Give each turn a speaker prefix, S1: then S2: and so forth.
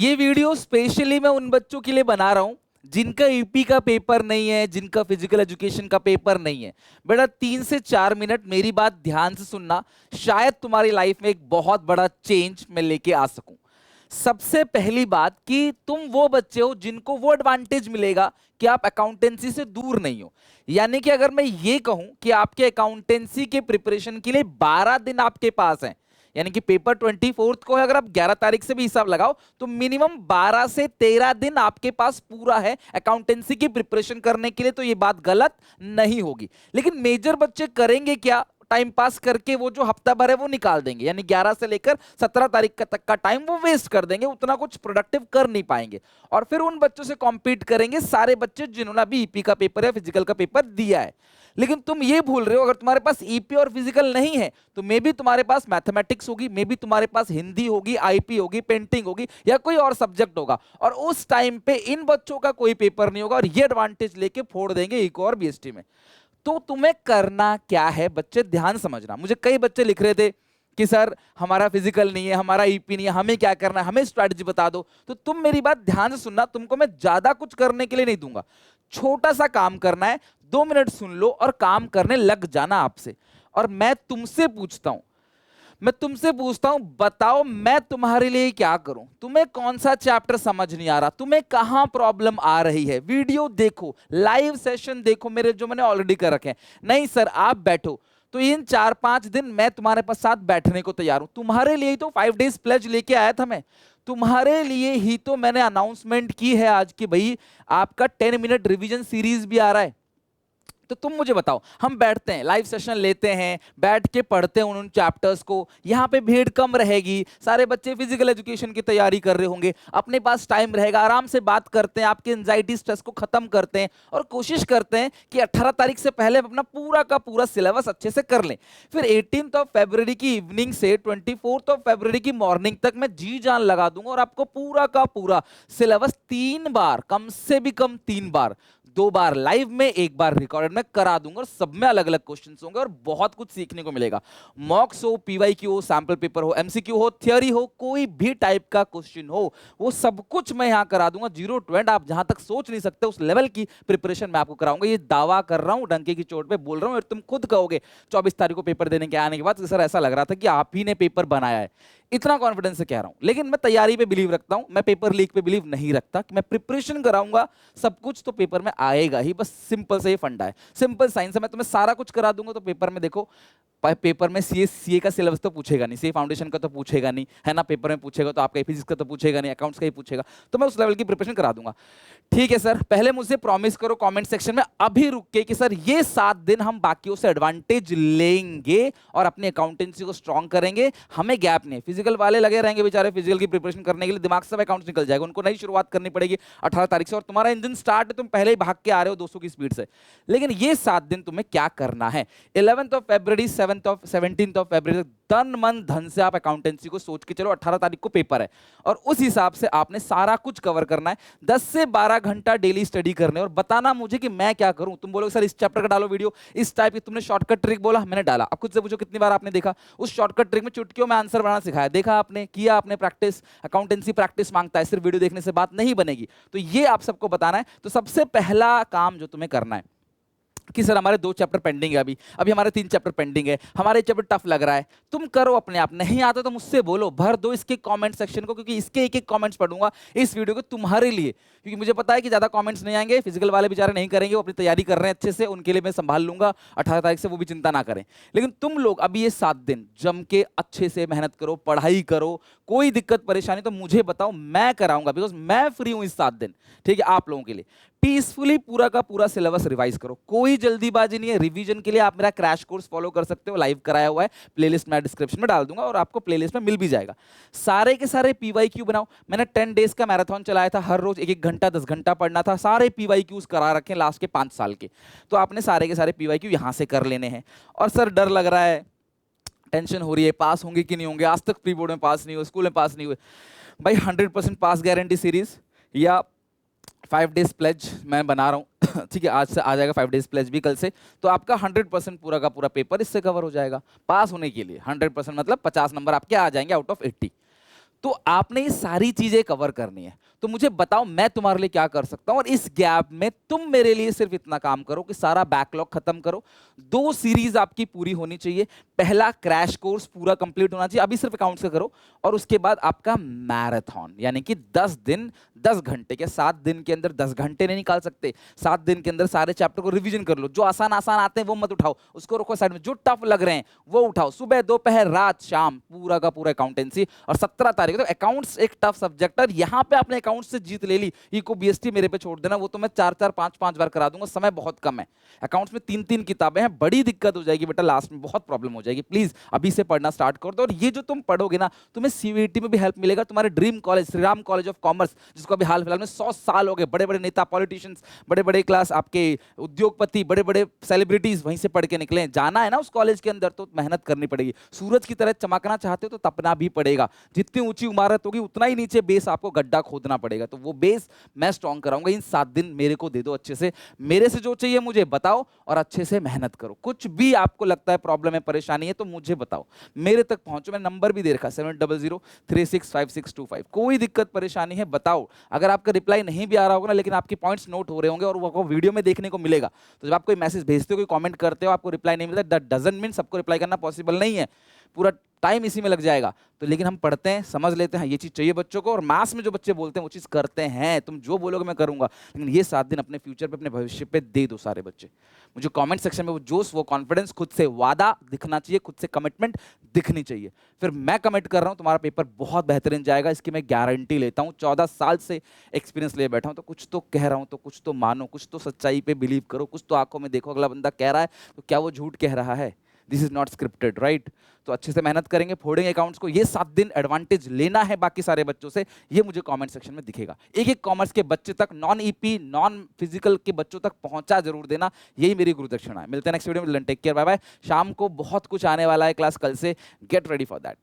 S1: ये video specially मैं उन बच्चों के लिए बना रहा हूं जिनका ईपी का पेपर नहीं है, जिनका फिजिकल एजुकेशन का पेपर नहीं है। बेटा 3 से 4 मिनट मेरी बात ध्यान से सुनना, शायद तुम्हारी लाइफ में एक बहुत बड़ा चेंज मैं लेके आ सकूं। सबसे पहली बात कि तुम वो बच्चे हो जिनको वो एडवांटेज मिलेगा कि आप अकाउंटेंसी से दूर नहीं हो। यानी कि अगर मैं ये कहूं कि आपके अकाउंटेंसी के प्रिपरेशन के लिए 12 दिन आपके पास हैं, यानी कि पेपर 24 को है, अगर आप 11 तारीख से भी हिसाब लगाओ तो मिनिमम 12 से 13 दिन आपके पास पूरा है अकाउंटेंसी की प्रिपरेशन करने के लिए, तो ये बात गलत नहीं होगी। लेकिन मेजर बच्चे करेंगे क्या? टाइम पास करके वो जो हफ्ता भर है वो निकाल देंगे, यानी 11 से लेकर 17 तारीख तक का टाइम वो वेस्ट कर देंगे, उतना कुछ प्रोडक्टिव कर नहीं पाएंगे। और फिर उन बच्चों से कॉम्पीट करेंगे सारे बच्चे जिन्होंने अभी ईपी का पेपर या फिजिकल का पेपर दिया है। लेकिन तुम ये भूल रहे हो, अगर तुम्हारे पास ईपी और फिजिकल नहीं है तो मे भी तुम्हारे पास मैथमेटिक्स होगी, मे भी तुम्हारे पास हिंदी होगी, आईपी होगी, पेंटिंग होगी, या कोई और सब्जेक्ट होगा। और उस टाइम पे इन बच्चों का कोई पेपर नहीं होगा और ये एडवांटेज लेके फोड़ देंगे इको और बीएसटी में। तो तुम्हें करना क्या है बच्चे, ध्यान समझना। मुझे कई बच्चे लिख रहे थे कि सर हमारा फिजिकल नहीं है, हमारा ईपी नहीं है, हमें क्या करना है, हमें स्ट्रैटेजी बता दो। तो तुम मेरी बात ध्यान से सुनना, तुमको मैं ज्यादा कुछ करने के लिए नहीं दूंगा, छोटा सा काम करना है, 2 मिनट सुन लो और काम करने लग जाना आपसे। और मैं तुमसे पूछता हूं, बताओ मैं तुम्हारे लिए क्या करूं? तुम्हें कौन सा चैप्टर समझ नहीं आ रहा, तुम्हें कहां प्रॉब्लम आ रही है? वीडियो देखो, लाइव सेशन देखो मेरे जो मैंने ऑलरेडी कर रखे हैं। नहीं सर आप बैठो, तो इन 4-5 दिन मैं तुम्हारे पास साथ बैठने को तैयार हूं। तुम्हारे लिए ही तो 5 डेज प्लेज लेके आया था मैं, तुम्हारे लिए ही तो मैंने अनाउंसमेंट की है आज की भाई आपका 10 मिनट रिवीजन सीरीज भी आ रहा है। तो तुम मुझे बताओ, हम बैठते हैं, लाइव सेशन लेते हैं, बैठ के पढ़ते हैं उन चैप्टर्स को, यहाँ पे भीड़ कम रहेगी, सारे बच्चे फिजिकल एजुकेशन की तैयारी कर रहे होंगे, अपने पास टाइम रहेगा, आराम से बात करते हैं, आपके एंजाइटी स्ट्रेस को खत्म करते हैं और कोशिश करते हैं कि 18 तारीख से पहले अपना पूरा का पूरा सिलेबस अच्छे से कर लें। फिर 18 फरवरी की इवनिंग से 24 फरवरी की मॉर्निंग तक मैं जी जान लगा दूंगा और आपको पूरा का पूरा सिलेबस 3 बार, कम से भी कम 3 बार, 2 बार लाइव में, 1 बार रिकॉर्डेड में करा दूंगा और सब में अलग अलग क्वेश्चंस होंगे और बहुत कुछ सीखने को मिलेगा। मॉक्स हो, पीवाईक्यू हो, सैंपल पेपर हो, एमसीक्यू हो, थ्योरी हो, कोई भी टाइप का क्वेश्चन हो, वो सब कुछ मैं यहां करा दूंगा। 0 to end आप जहां तक सोच नहीं सकते उस लेवल की प्रिपरेशन मैं आपको कराऊंगा। ये दावा कर रहा हूं, डंके की चोट पे बोल रहा हूं, और तुम खुद कहोगे 24 तारीख को पेपर देने के आने के बाद सर ऐसा लग रहा था कि आप ही ने पेपर बनाया है। इतना कॉन्फिडेंस से कह रहा हूं, लेकिन मैं तैयारी पे बिलीव रखता हूं, मैं पेपर लीक पे बिलीव नहीं रखता। कि मैं प्रिपरेशन कराऊंगा, सब कुछ तो पेपर में आएगा ही, बस सिंपल से ये फंडा है, सिंपल साइंस है। मैं तुम्हें सारा कुछ करा दूंगा तो पेपर में देखो, पेपर में सीए का सिलेबस तो पूछेगा नहीं, सीए फाउंडेशन का तो पूछेगा नहीं, है ना, पेपर में पूछेगा तो आपका फिजिक्स का तो पूछेगा नहीं, अकाउंट्स का ही पूछेगा, तो मैं उस लेवल की प्रिपरेशन करा दूंगा। ठीक है सर, पहले मुझसे प्रॉमिस करो कमेंट सेक्शन में अभी रुक के कि सर ये 7 दिन हम बाकियों से एडवांटेज लेंगे और अपनी अकाउंटेंसी को स्ट्रॉन्ग करेंगे, हमें गैप नहीं। फिजिकल वाले लगे रहेंगे बेचारे फिजिकल की प्रिपरेशन करने के लिए, दिमाग से अकाउंट्स निकल जाएगा, उनको नई शुरुआत करनी पड़ेगी 18 तारीख से, और तुम्हारा इंजन स्टार्ट है, तुम पहले ही भाग के आ रहे हो 200 की स्पीड से। लेकिन ये 7 दिन तुम्हें क्या करना है, 11 फरवरी, 17 फरवरी, तन मन धन से आप अकाउंटेंसी को सोच के चलो। 18 तारीख को पेपर है और उस हिसाब से आपने सारा कुछ कवर करना है। 10 से 12 घंटा डेली स्टडी करने और बताना मुझे कि मैं क्या करूं। तुम बोलोगे सर इस चैप्टर का डालो वीडियो, इस टाइप की तुमने शॉर्टकट ट्रिक बोला, मैंने डाला। अब खुद से पूछो कितनी बार आपने देखा उस शॉर्टकट ट्रिक में, चुटकियों में आंसर बनाना सिखाया, देखा आपने, किया आपने प्रैक्टिस। अकाउंटेंसी प्रैक्टिस मांगता है, सिर्फ वीडियो देखने से बात नहीं बनेगी। तो ये आप सबको बताना है। तो सबसे पहला काम जो तुम्हें करना है कि सर हमारे 2 चैप्टर पेंडिंग है, अभी हमारे 3 चैप्टर पेंडिंग है, हमारे चैप्टर टफ लग रहा है, तुम करो अपने आप। नहीं आता तो मुझसे बोलो, भर दो इसके कमेंट सेक्शन को, क्योंकि इसके एक एक कमेंट्स पढ़ूंगा इस वीडियो को तुम्हारे लिए, क्योंकि मुझे पता है कि ज्यादा कमेंट्स नहीं आएंगे, फिजिकल वाले बेचारे नहीं करेंगे, वो अपनी तैयारी कर रहे हैं अच्छे से, उनके लिए मैं संभाल लूंगा 18 तारीख से, वो भी चिंता ना करें। लेकिन तुम लोग अभी ये 7 दिन जम के अच्छे से मेहनत करो, पढ़ाई करो, कोई दिक्कत परेशानी तो मुझे बताओ, मैं कराऊंगा, बिकॉज मैं फ्री हूं इस 7 दिन। ठीक है, आप लोगों के लिए पीसफुली पूरा का पूरा सिलेबस रिवाइज करो, कोई जल्दीबाजी नहीं है। रिवीजन के लिए आप मेरा क्रैश कोर्स फॉलो कर सकते हो, लाइव कराया हुआ है, प्लेलिस्ट मैं डिस्क्रिप्शन में डाल दूंगा और आपको प्लेलिस्ट में मिल भी जाएगा। सारे के सारे पीवाईक्यू बनाओ, मैंने 10 डेज का मैराथन चलाया था, हर रोज 1-1 घंटा 10 घंटा पढ़ना था, सारे पीवाईक्यूज करा रखे लास्ट के 5 साल के। तो आपने सारे के सारे पीवाईक्यू यहां से कर लेने हैं। और सर डर लग रहा है, टेंशन हो रही है, पास होंगे कि नहीं होंगे, आज तक प्री बोर्ड में पास नहीं हुए, स्कूल में पास नहीं हुए, भाई 100% पास गारंटी सीरीज या 5 डेज प्लेज मैं बना रहा हूँ। ठीक है, आज से आ जाएगा 5 डेज प्लेज भी कल से, तो आपका 100% पूरा का पूरा पेपर इससे कवर हो जाएगा। पास होने के लिए 100% मतलब 50 नंबर आपके आ जाएंगे आउट ऑफ 80। तो आपने ये सारी चीजें कवर करनी है। तो मुझे बताओ मैं तुम्हारे लिए क्या कर सकता हूं, और इस गैप में तुम मेरे लिए सिर्फ इतना काम करो कि सारा बैकलॉग खत्म करो। 2 सीरीज आपकी पूरी होनी चाहिए। पहला क्रैश कोर्स पूरा कंप्लीट होना चाहिए, अभी सिर्फ अकाउंट्स का करो। और उसके बाद आपका मैराथन, यानी कि 10 दिन 10 घंटे के, 7 दिन के अंदर 10 घंटे नहीं निकाल सकते, 7 दिन के अंदर सारे चैप्टर को रिवीजन कर लो। जो आसान आसान आते हैं वो मत उठाओ, उसको रखो साइड में। जो टफ लग रहे हैं वो उठाओ, सुबह दोपहर रात शाम पूरा का पूरा अकाउंटेंसी। और 17 तारीख तो अकाउंट्स एक टफ सब्जेक्ट है, यहाँ पे आपने अकाउंट्स से जीत ले ली, इको बीएसटी मेरे पे छोड़ देना, वो तो मैं 4-4 5-5 बार करा दूंगा, समय बहुत कम है। अकाउंट्स में 3-3 किताबें हैं, बड़ी दिक्कत हो जाएगी बेटा, लास्ट में बहुत प्रॉब्लम हो जाएगी। प्लीज अभी से पढ़ना स्टार्ट कर दो। और ये जो तुम पढ़ोगे ना, तुम्हें सीवीटी में भी हेल्प मिलेगा। तुम्हारे dream college Shriram college of commerce, जिसको अभी हाल फिलहाल में 100 साल हो गए, बड़े बड़े नेता पॉलिटिशियंस, बड़े बड़े क्लास आपके उद्योगपति, बड़े बड़े सेलिब्रिटीज वहीं से पढ़ के निकले। जाना है ना उस कॉलेज के अंदर, तो मेहनत करनी पड़ेगी। सूरज की तरह चमकना चाहते हो तो तपना भी पड़ेगा। जितनी ऊंची इमारत होगी उतना ही नीचे बेस आपको गड्ढा खोदना पड़ेगा। तो वो बेस मैं स्ट्रॉन्ग कराऊंगा। इन 7 दिन मेरे को दे दो अच्छे से, मेरे से जो चाहिए मुझे बताओ, और अच्छे से मेहनत करो। कुछ भी आपको लगता है प्रॉब्लम है, परेशानी है, तो मुझे बताओ, मेरे तक पहुंचो। मैंने नंबर भी दे रखा है 7003655625। कोई दिक्कत परेशानी है बताओ। अगर आपका रिप्लाई नहीं भी आ रहा होगा ना, लेकिन आपके पॉइंट्स नोट हो रहे होंगे और वो वीडियो में देखने को मिलेगा। तो जब आप कोई मैसेज भेजते हो, कोई कमेंट करते हो, आपको रिप्लाई नहीं मिलता, दैट डजंट मीन सबको रिप्लाई करना पॉसिबल नहीं है। पूरा टाइम इसी में लग जाएगा। तो लेकिन हम पढ़ते हैं, समझ लेते हैं ये चीज चाहिए बच्चों को, और मास में जो बच्चे बोलते हैं वो चीज करते हैं। तुम जो बोलोगे मैं करूंगा, लेकिन ये 7 दिन अपने फ्यूचर पे, अपने भविष्य पे दे दो सारे बच्चे। मुझे कमेंट सेक्शन में वो जोश, वो कॉन्फिडेंस, खुद से वादा दिखना चाहिए, खुद से कमिटमेंट दिखनी चाहिए। फिर मैं कमिट कर रहा हूं तुम्हारा पेपर बहुत बेहतरीन जाएगा, इसकी मैं गारंटी लेता हूं। 14 साल से एक्सपीरियंस ले बैठा हूं, तो कुछ तो कह रहा हूं तो कुछ तो मानो, कुछ तो सच्चाई पे बिलीव करो, कुछ तो आंखों में देखो। अगला बंदा कह रहा है तो क्या वो झूठ कह रहा है? This is not scripted, right? तो अच्छे से मेहनत करेंगे, फोड़ेंगे अकाउंट्स को। ये 7 दिन एडवांटेज लेना है बाकी सारे बच्चों से, ये मुझे कमेंट सेक्शन में दिखेगा। एक एक कॉमर्स के बच्चे तक, नॉन ईपी नॉन फिजिकल के बच्चों तक पहुंचा जरूर देना, यही मेरी गुरुदक्षिणा है। मिलते हैं नेक्स्ट वीडियो में, टेक केयर, बाय बाय। शाम को बहुत कुछ आने वाला है क्लास कल से, गेट रेडी फॉर दैट।